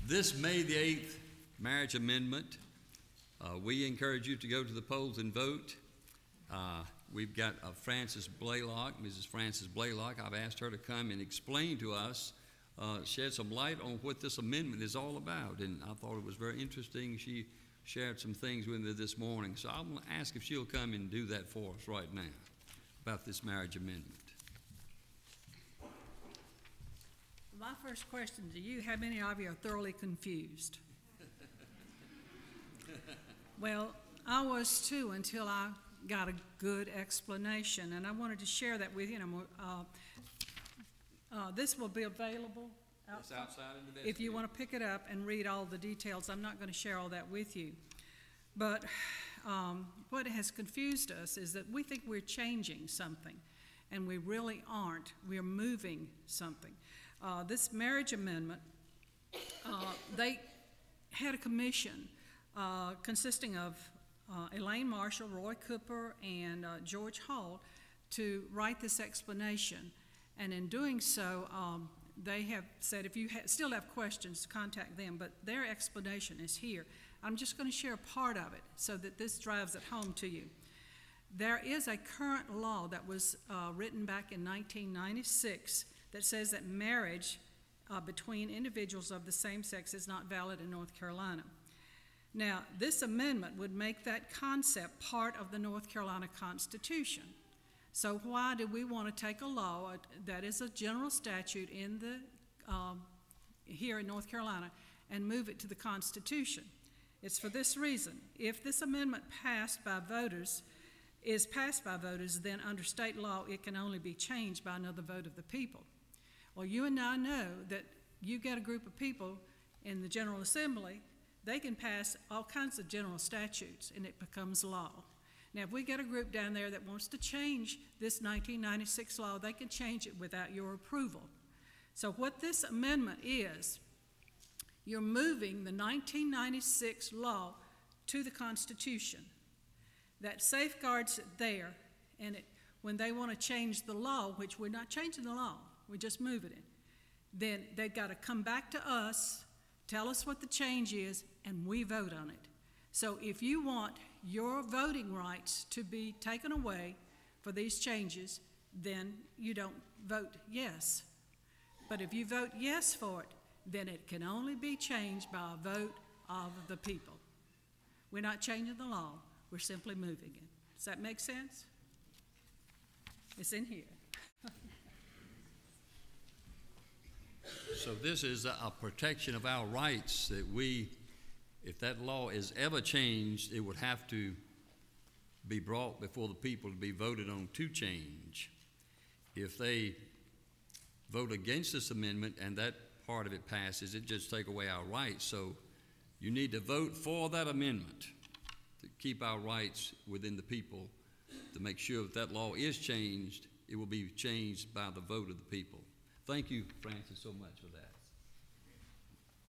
This May the 8th marriage amendment, we encourage you to go to the polls and vote. We've got Frances Blaylock, Mrs. Frances Blaylock. I've asked her to come and explain to us, shed some light on what this amendment is all about, and I thought it was very interesting. She shared some things with me this morning, so I'm going to ask if she'll come and do that for us right now about this marriage amendment. My first question to you, how many of you are thoroughly confused? Well, I was too until I got a good explanation, and I wanted to share that with you. This will be available outside in the vestibule if you want to pick it up and read all the details. I'm not going to share all that with you. But what has confused us is that we think we're changing something, and we really aren't. We're moving something. This marriage amendment, they had a commission consisting of Elaine Marshall, Roy Cooper, and George Hall to write this explanation. And in doing so, they have said if you still have questions, contact them, but their explanation is here. I'm just going to share a part of it so that this drives it home to you. There is a current law that was written back in 1996 that says that marriage between individuals of the same sex is not valid in North Carolina. Now, this amendment would make that concept part of the North Carolina Constitution. So why do we want to take a law that is a general statute in the here in North Carolina and move it to the Constitution? It's for this reason. If this amendment is passed by voters, then under state law it can only be changed by another vote of the people. Well, you and I know that you get a group of people in the General Assembly, they can pass all kinds of general statutes and it becomes law. Now, if we get a group down there that wants to change this 1996 law, they can change it without your approval. So what this amendment is, you're moving the 1996 law to the Constitution. That safeguards it there, and when they want to change the law, which we're not changing the law, we're just moving it, then they've got to come back to us, tell us what the change is, and we vote on it. So if you want your voting rights to be taken away for these changes, then you don't vote yes. But if you vote yes for it, then it can only be changed by a vote of the people. We're not changing the law, we're simply moving it. Does that make sense? It's in here. So this is a protection of our rights that if that law is ever changed, it would have to be brought before the people to be voted on to change. If they vote against this amendment and that part of it passes, it just take away our rights. So you need to vote for that amendment to keep our rights within the people, to make sure that that law is changed. It will be changed by the vote of the people. Thank you, Frances, so much for that.